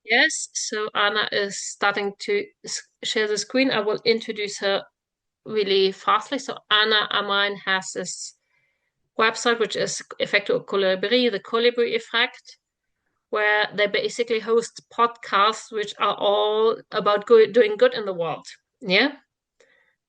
Yes, so Anna is starting to share the screen. I will introduce her really fastly. So Anna Amrein has this website, which is Efecto Colibrí, the Colibri effect, where they basically host podcasts which are all about doing good in the world. Yeah,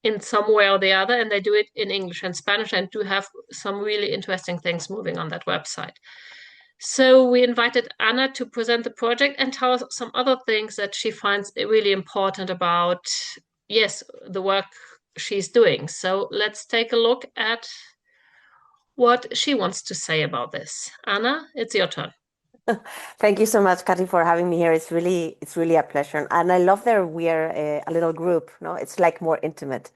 in some way or the other, and they do it in English and Spanish and do have some really interesting things moving on that website. So we invited Anna to present the project and tell us some other things that she finds really important about, yes, the work she's doing. So let's take a look at what she wants to say about this. Anna, it's your turn. Thank you so much, Kati, for having me here. It's really a pleasure, and I love that we are a little group. No, it's like more intimate.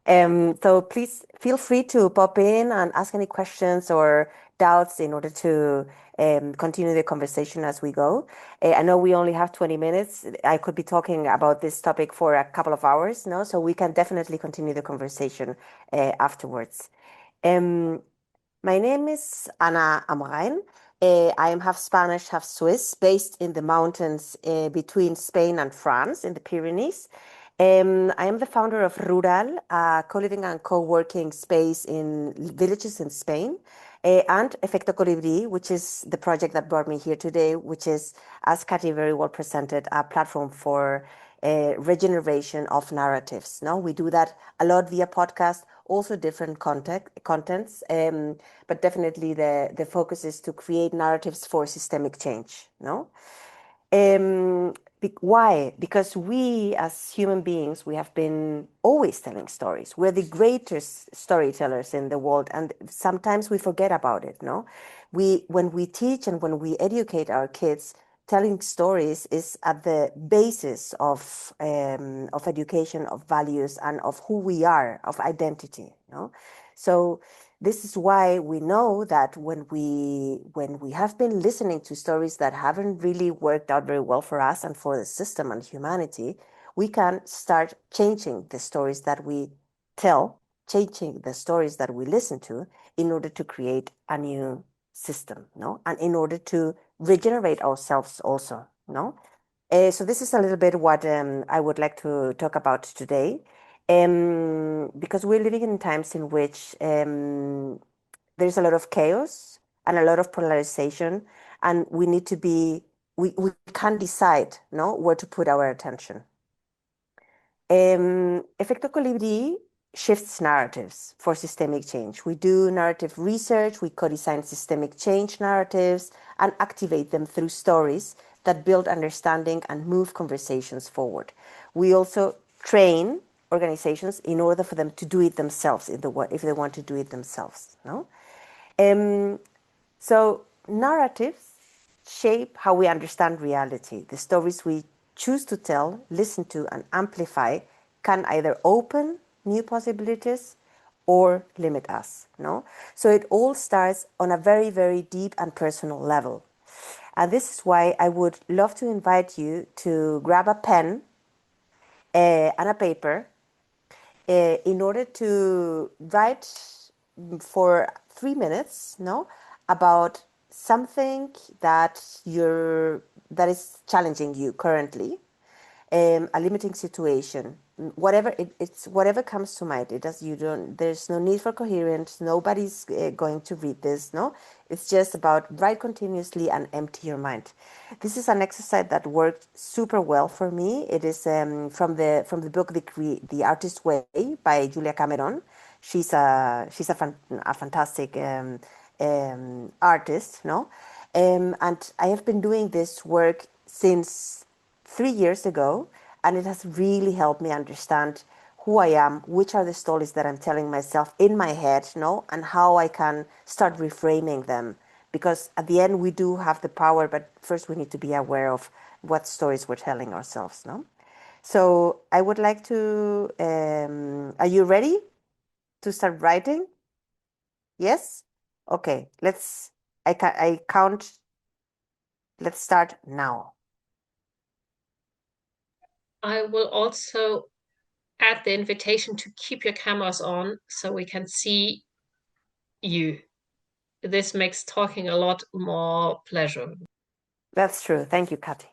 So please feel free to pop in and ask any questions or doubts in order to continue the conversation as we go. I know we only have 20 minutes. I could be talking about this topic for a couple of hours, no? So we can definitely continue the conversation afterwards. Um, my name is Ana Amrein. I am half Spanish, half Swiss, based in the mountains between Spain and France in the Pyrenees. I am the founder of Rural, a co-living and co-working space in villages in Spain, and Efecto Colibrí, which is the project that brought me here today, which is, as Katy very well presented, a platform for regeneration of narratives. No, we do that a lot via podcast, also different contents, but definitely the focus is to create narratives for systemic change. No. Why? Because we, as human beings, we have been always telling stories. We're the greatest storytellers in the world, and sometimes we forget about it. No, when we teach and when we educate our kids, telling stories is at the basis of education, of values, and of who we are, of identity. No, so this is why we know that when we have been listening to stories that haven't really worked out very well for us and for the system and humanity, we can start changing the stories that we tell, changing the stories that we listen to in order to create a new system, no? And in order to regenerate ourselves also, no? So this is a little bit what I would like to talk about today. Because we're living in times in which there's a lot of chaos and a lot of polarization, and we can't decide, no, where to put our attention. Efecto Colibrí shifts narratives for systemic change. We do narrative research, we co-design systemic change narratives, and activate them through stories that build understanding and move conversations forward. We also train organizations in order for them to do it themselves if they want to do it themselves. No? So narratives shape how we understand reality. The stories we choose to tell, listen to, and amplify can either open new possibilities or limit us. No? So it all starts on a very, very deep and personal level. And this is why I would love to invite you to grab a pen and a paper in order to write for 3 minutes, no, about something that is challenging you currently, a limiting situation, whatever it's whatever comes to mind. It does you don't. There's no need for coherence. Nobody's going to read this. No, it's just about write continuously and empty your mind. This is an exercise that worked super well for me. It is from the book The Artist's Way by Julia Cameron. She's a fantastic artist, no, and I have been doing this work since 3 years ago, and it has really helped me understand who I am, which are the stories that I'm telling myself in my head, no, and how I can start reframing them. Because at the end, we do have the power, but first we need to be aware of what stories we're telling ourselves, no? So I would like to, are you ready to start writing? Yes? Okay, I count, let's start now. I will also add the invitation to keep your cameras on so we can see you. This makes talking a lot more pleasurable. That's true. Thank you, Kathy.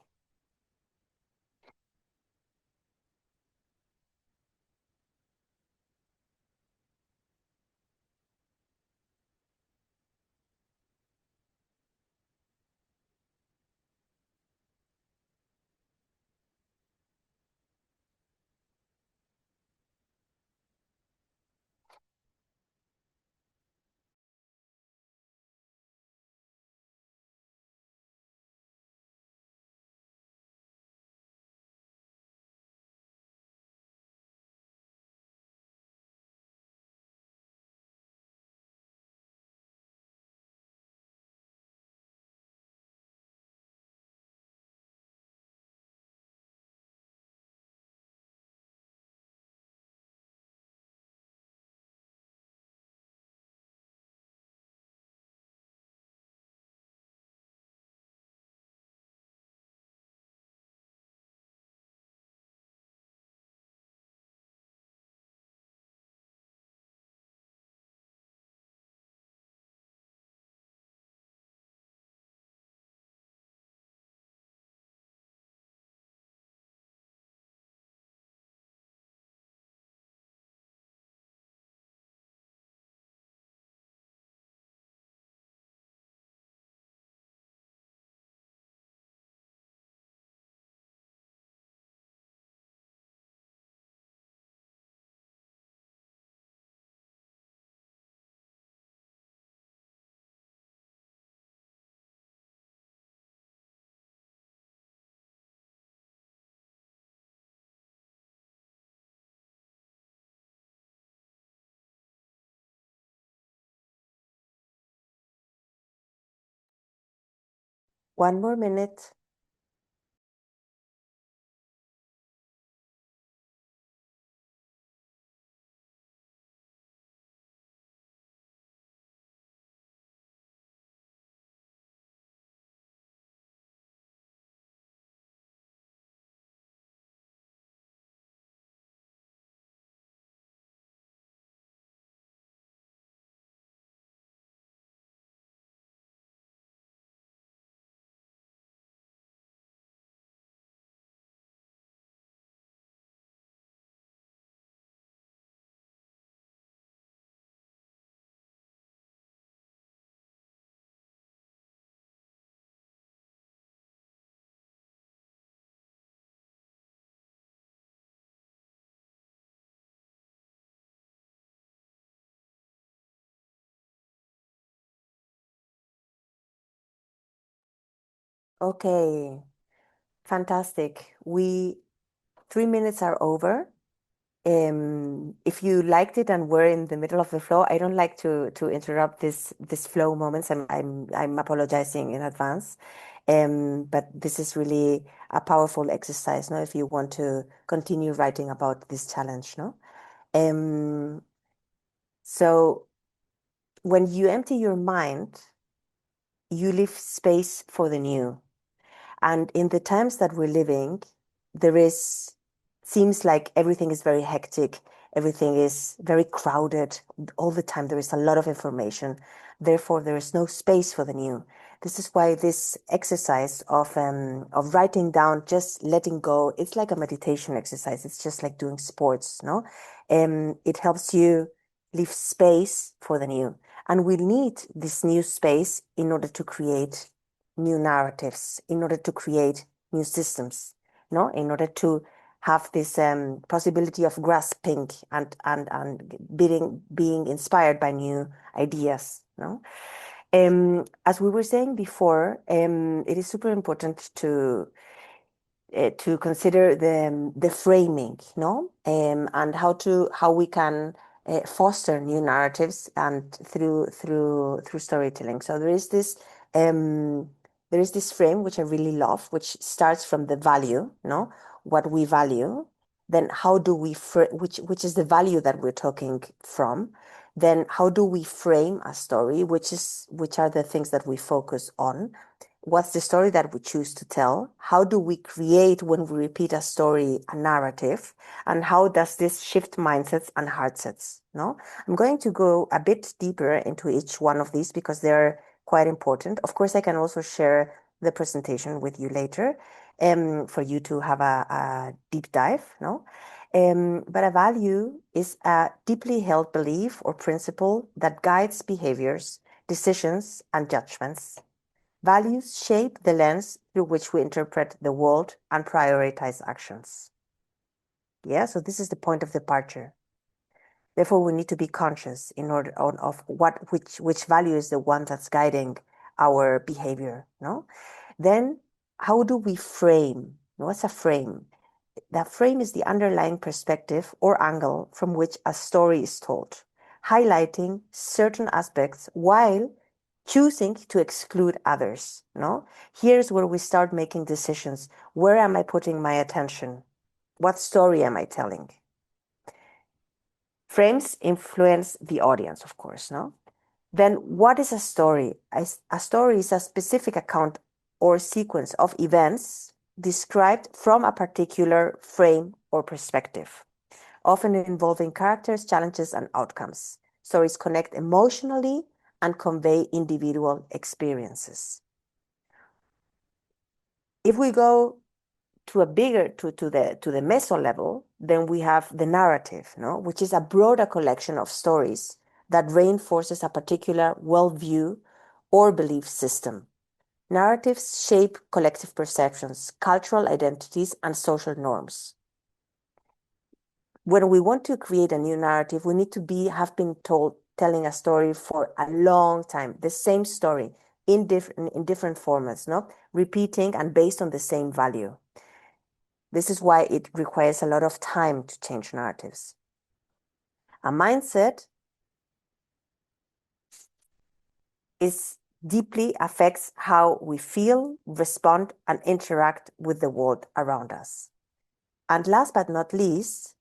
One more minute. Okay, fantastic. 3 minutes are over. If you liked it and were in the middle of the flow, I don't like to interrupt this flow moments. I'm apologizing in advance. But this is really a powerful exercise, no? If you want to continue writing about this challenge, no? Um, so when you empty your mind, you leave space for the new. And in the times that we're living, there is, seems like everything is very hectic, everything is very crowded. All the time, there is a lot of information. Therefore, there is no space for the new. This is why this exercise of writing down, just letting go, it's like a meditation exercise. It's just like doing sports, no? It helps you leave space for the new. And we need this new space in order to create new narratives, in order to create new systems, no, in order to have this possibility of grasping and being inspired by new ideas, no. As we were saying before, it is super important to consider the framing, no, and how we can foster new narratives and through storytelling. So um, there is this frame which I really love, which starts from the value, no, what we value. Then how do we which is the value that we're talking from? Then how do we frame a story, which are the things that we focus on? What's the story that we choose to tell? How do we create, when we repeat a story, a narrative? And how does this shift mindsets and heartsets? No, I'm going to go a bit deeper into each one of these because they're quite important. Of course, I can also share the presentation with you later, for you to have a deep dive. No, but a value is a deeply held belief or principle that guides behaviors, decisions, and judgments. Values shape the lens through which we interpret the world and prioritize actions. Yeah, so this is the point of departure. Therefore, we need to be conscious in order of which value is the one that's guiding our behavior. No, then how do we frame? What's a frame? That frame is the underlying perspective or angle from which a story is told, highlighting certain aspects while choosing to exclude others. No, here's where we start making decisions. Where am I putting my attention? What story am I telling? Frames influence the audience, of course, no? Then what is a story? A story is a specific account or sequence of events described from a particular frame or perspective, often involving characters, challenges, and outcomes. Stories connect emotionally and convey individual experiences. If we go to a bigger to the meso level, then we have the narrative, no, which is a broader collection of stories that reinforces a particular worldview or belief system. Narratives shape collective perceptions, cultural identities, and social norms. When we want to create a new narrative, we need to have been telling a story for a long time, the same story in different formats, no, repeating and based on the same value. This is why it requires a lot of time to change narratives. A mindset is deeply affects how we feel, respond, and interact with the world around us. And last but not least,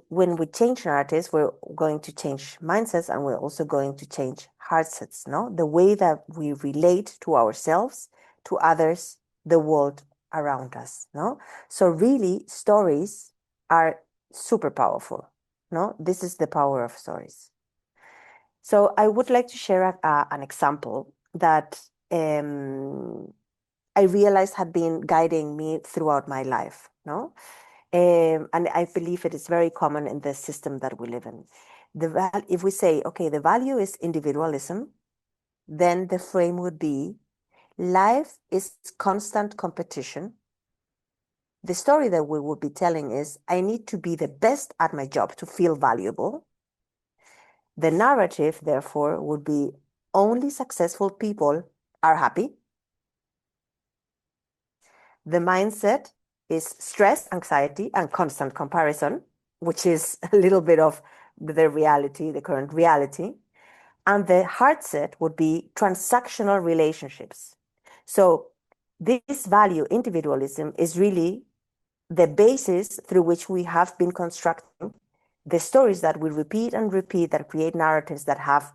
when we change narratives, we're going to change mindsets, and we're also going to change heartsets, no? The way that we relate to ourselves, to others, the world around us, no? So really, stories are super powerful, no? This is the power of stories. So I would like to share an example that I realized had been guiding me throughout my life, no? And I believe it is very common in the system that we live in. If we say, okay, the value is individualism, then the frame would be life is constant competition. The story that we would be telling is, I need to be the best at my job to feel valuable. The narrative, therefore, would be only successful people are happy. The mindset is stress, anxiety, and constant comparison, which is a little bit of the reality, the current reality. And the heart set would be transactional relationships. So this value, individualism, is really the basis through which we have been constructing the stories that we repeat and repeat that create narratives that have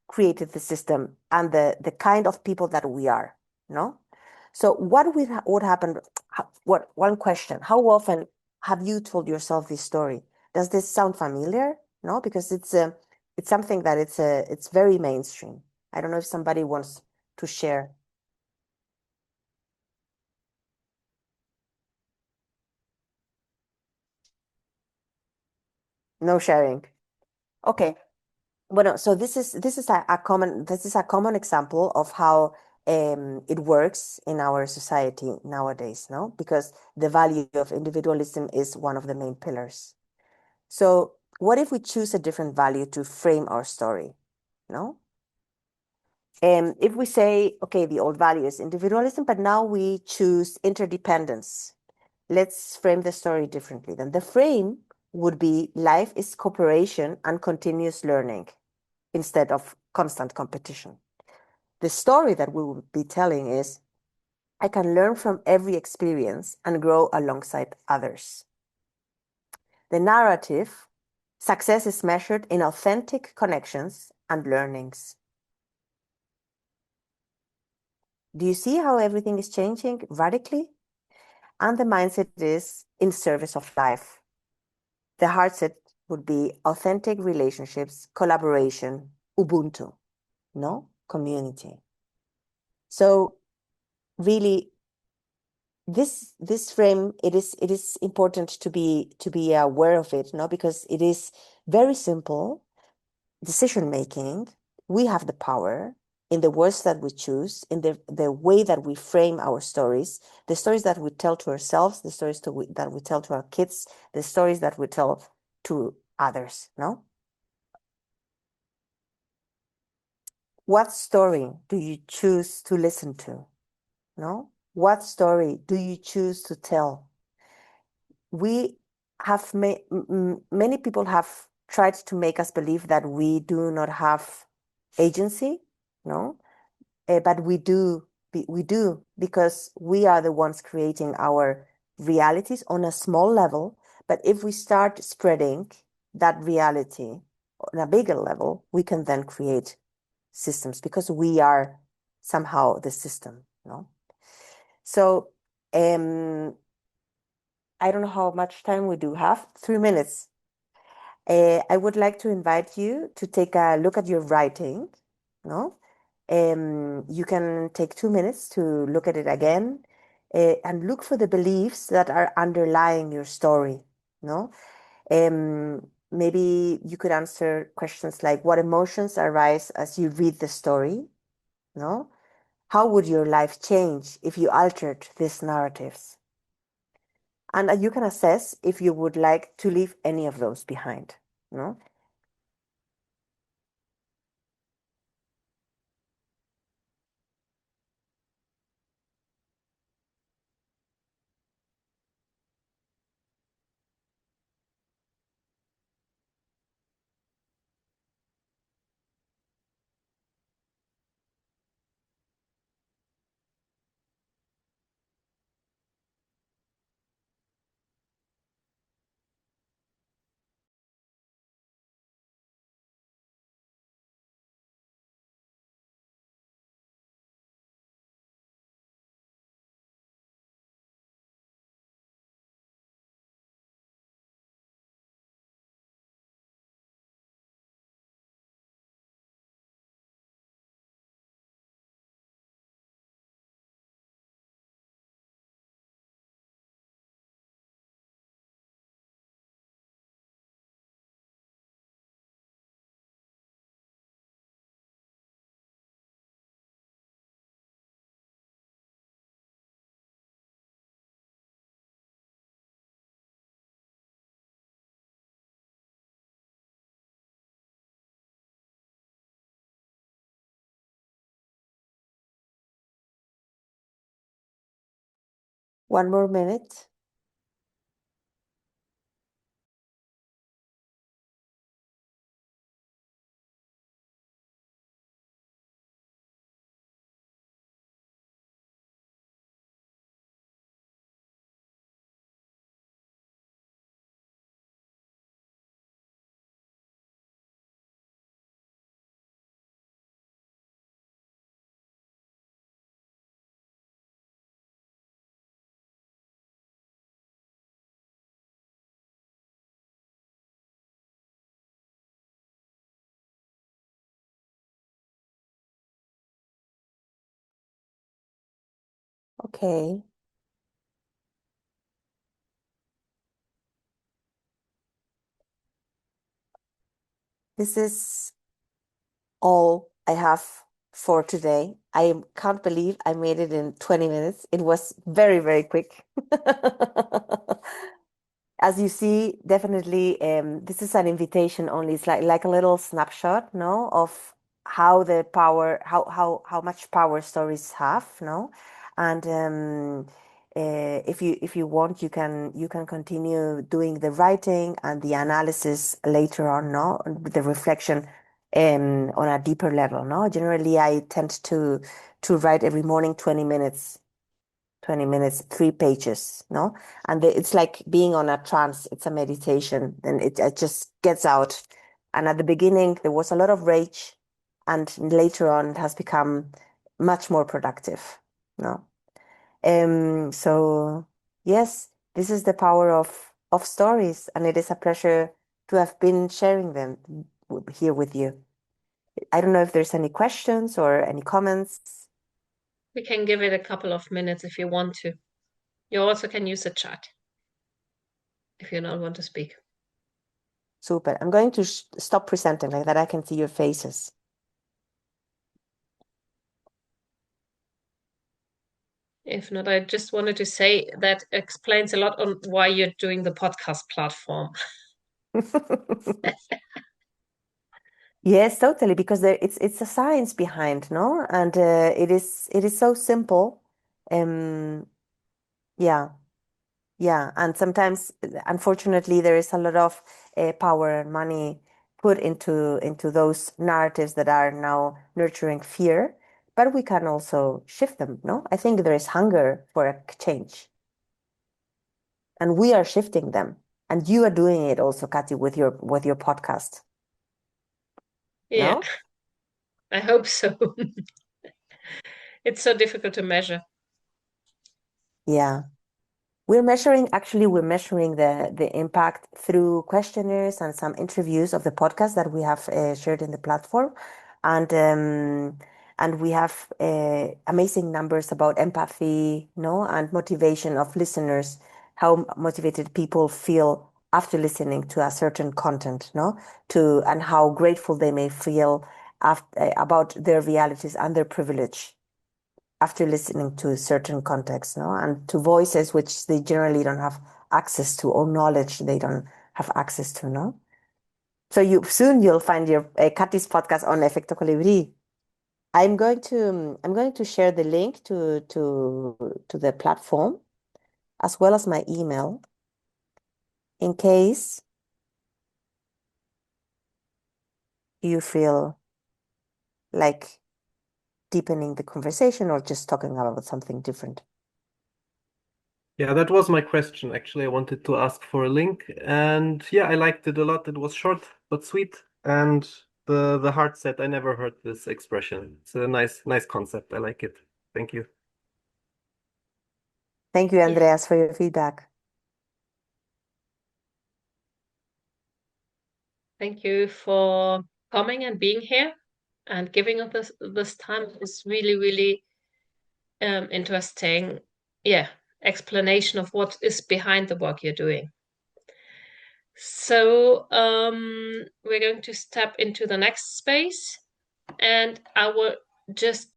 created the system and the kind of people that we are, no? So what happened? What one question? How often have you told yourself this story? Does this sound familiar? No, because it's something that it's very mainstream. I don't know if somebody wants to share. No sharing. Okay. Well, so this is a common example of how it works in our society nowadays, no? Because the value of individualism is one of the main pillars. So what if we choose a different value to frame our story? No? If we say, okay, the old value is individualism, but now we choose interdependence. Let's frame the story differently. Then the frame would be life is cooperation and continuous learning instead of constant competition. The story that we will be telling is I can learn from every experience and grow alongside others. The narrative, success is measured in authentic connections and learnings. Do you see how everything is changing radically? And the mindset is in service of life. The heart set would be authentic relationships, collaboration, Ubuntu, no? Community. So really, this frame, it is important to be aware of it, no? Because it is very simple decision making. We have the power in the words that we choose, in the way that we frame our stories, the stories that we tell to ourselves, the stories that we tell to our kids, the stories that we tell to others, no? What story do you choose to listen to? No? What story do you choose to tell? We have many people have tried to make us believe that we do not have agency, no? But we do because we are the ones creating our realities on a small level. But if we start spreading that reality on a bigger level, we can then create systems because we are somehow the system, no? So I don't know how much time we do have. 3 minutes. I would like to invite you to take a look at your writing, no? You can take 2 minutes to look at it again and look for the beliefs that are underlying your story, no? Maybe you could answer questions like, what emotions arise as you read the story, no? How would your life change if you altered these narratives? And you can assess if you would like to leave any of those behind, no? One more minute. Okay. This is all I have for today. I can't believe I made it in 20 minutes. It was very, very quick. As you see, definitely, this is an invitation only. It's like a little snapshot, no, of how the power, how much power stories have, no, and if you want, you can continue doing the writing and the analysis later on, no, the reflection, on a deeper level, no. Generally, I tend to write every morning 20 minutes, 3 pages, no? And it's like being on a trance, it's a meditation, and it just gets out. And at the beginning, there was a lot of rage, and later on, it has become much more productive, no? So yes, this is the power of stories, and it is a pleasure to have been sharing them here with you. I don't know if there's any questions or any comments. We can give it a couple of minutes if you want to. You also can use the chat if you don't want to speak. Super. I'm going to stop presenting like that. I can see your faces. If not, I just wanted to say that explains a lot on why you're doing the podcast platform. Yes, totally, because it's a science behind, no? And it is so simple. Um, yeah, yeah. And sometimes, unfortunately, there is a lot of power and money put into those narratives that are now nurturing fear. But we can also shift them, no? I think there is hunger for a change, and we are shifting them. And you are doing it also, Kati, with your podcast. Yeah, No? I hope so. It's so difficult to measure. Yeah. We're measuring the impact through questionnaires and some interviews of the podcast that we have shared in the platform. And we have amazing numbers about empathy, no, and motivation of listeners, how motivated people feel after listening to a certain content, no, and how grateful they may feel about their realities and their privilege after listening to certain contexts, no, and to voices which they generally don't have access to, or knowledge they don't have access to, no. So you'll find your Kati's podcast on Efecto Colibrí. I'm going to share the link to the platform as well as my email in case you feel like deepening the conversation or just talking about something different. Yeah, that was my question. Actually, I wanted to ask for a link, and yeah, I liked it a lot. It was short but sweet, and the heart set. I never heard this expression. It's a nice concept. I like it. Thank you. Thank you, Yeah. Andreas, for your feedback. Thank you for coming and being here and giving us this time. It's really, really interesting. Yeah, explanation of what is behind the work you're doing. So we're going to step into the next space, and I will just